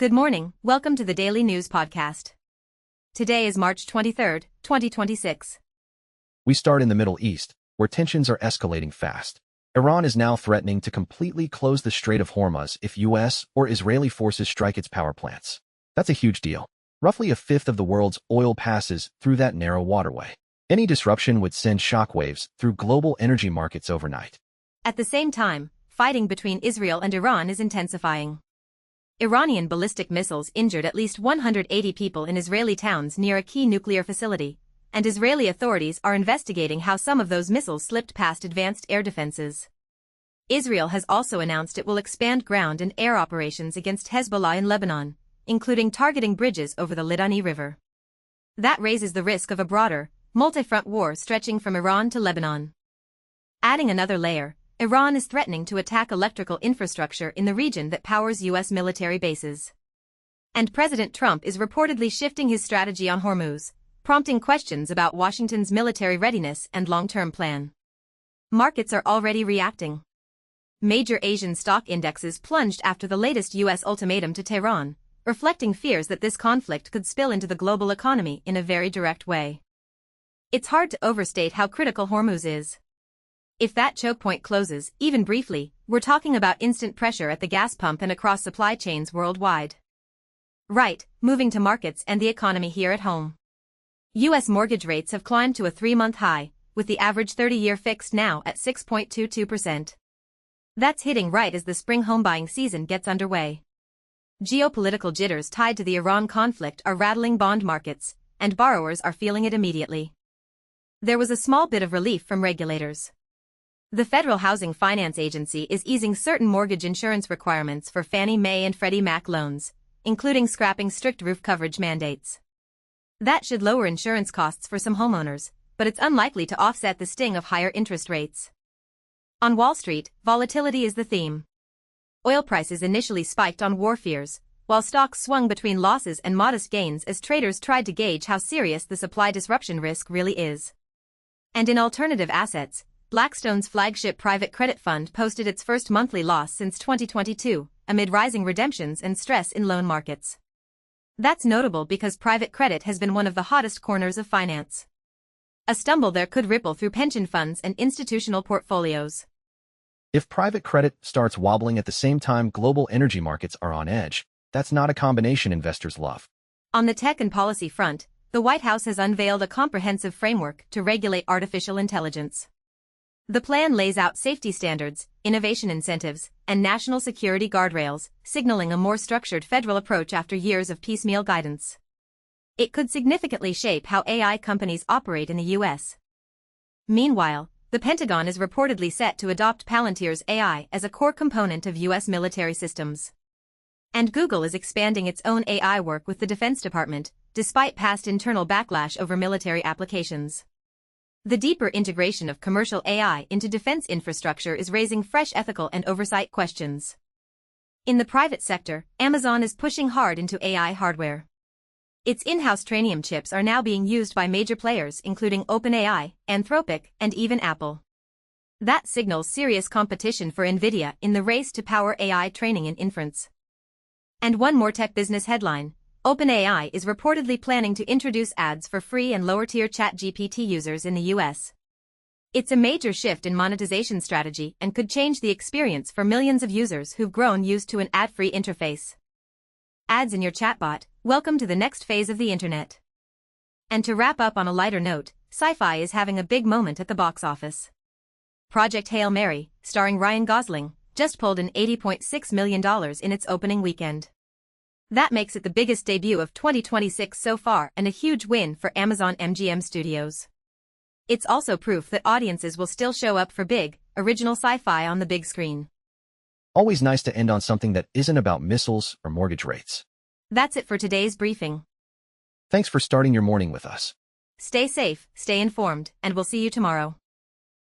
Good morning, welcome to the Daily News podcast. Today is March 23, 2026. We start in the Middle East, where tensions are escalating fast. Iran is now threatening to completely close the Strait of Hormuz if U.S. or Israeli forces strike its power plants. That's a huge deal. Roughly a fifth of the world's oil passes through that narrow waterway. Any disruption would send shockwaves through global energy markets overnight. At the same time, fighting between Israel and Iran is intensifying. Iranian ballistic missiles injured at least 180 people in Israeli towns near a key nuclear facility, and Israeli authorities are investigating how some of those missiles slipped past advanced air defenses. Israel has also announced it will expand ground and air operations against Hezbollah in Lebanon, including targeting bridges over the Litani River. That raises the risk of a broader, multi-front war stretching from Iran to Lebanon. Adding another layer, Iran is threatening to attack electrical infrastructure in the region that powers U.S. military bases. And President Trump is reportedly shifting his strategy on Hormuz, prompting questions about Washington's military readiness and long-term plan. Markets are already reacting. Major Asian stock indexes plunged after the latest U.S. ultimatum to Tehran, reflecting fears that this conflict could spill into the global economy in a very direct way. It's hard to overstate how critical Hormuz is. If that choke point closes, even briefly, we're talking about instant pressure at the gas pump and across supply chains worldwide. Right, moving to markets and the economy here at home. U.S. mortgage rates have climbed to a 3-month high, with the average 30-year fixed now at 6.22%. That's hitting right as the spring home buying season gets underway. Geopolitical jitters tied to the Iran conflict are rattling bond markets, and borrowers are feeling it immediately. There was a small bit of relief from regulators. The Federal Housing Finance Agency is easing certain mortgage insurance requirements for Fannie Mae and Freddie Mac loans, including scrapping strict roof coverage mandates. That should lower insurance costs for some homeowners, but it's unlikely to offset the sting of higher interest rates. On Wall Street, volatility is the theme. Oil prices initially spiked on war fears, while stocks swung between losses and modest gains as traders tried to gauge how serious the supply disruption risk really is. And in alternative assets, Blackstone's flagship private credit fund posted its first monthly loss since 2022, amid rising redemptions and stress in loan markets. That's notable because private credit has been one of the hottest corners of finance. A stumble there could ripple through pension funds and institutional portfolios. If private credit starts wobbling at the same time global energy markets are on edge, that's not a combination investors love. On the tech and policy front, the White House has unveiled a comprehensive framework to regulate artificial intelligence. The plan lays out safety standards, innovation incentives, and national security guardrails, signaling a more structured federal approach after years of piecemeal guidance. It could significantly shape how AI companies operate in the U.S. Meanwhile, the Pentagon is reportedly set to adopt Palantir's AI as a core component of U.S. military systems. And Google is expanding its own AI work with the Defense Department, despite past internal backlash over military applications. The deeper integration of commercial AI into defense infrastructure is raising fresh ethical and oversight questions. In the private sector, Amazon is pushing hard into AI hardware. Its in-house Trainium chips are now being used by major players including OpenAI, Anthropic, and even Apple. That signals serious competition for NVIDIA in the race to power AI training and inference. And one more tech business headline. OpenAI is reportedly planning to introduce ads for free and lower-tier ChatGPT users in the U.S. It's a major shift in monetization strategy and could change the experience for millions of users who've grown used to an ad-free interface. Ads in your chatbot, welcome to the next phase of the internet. And to wrap up on a lighter note, sci-fi is having a big moment at the box office. Project Hail Mary, starring Ryan Gosling, just pulled in $80.6 million in its opening weekend. That makes it the biggest debut of 2026 so far and a huge win for Amazon MGM Studios. It's also proof that audiences will still show up for big, original sci-fi on the big screen. Always nice to end on something that isn't about missiles or mortgage rates. That's it for today's briefing. Thanks for starting your morning with us. Stay safe, stay informed, and we'll see you tomorrow.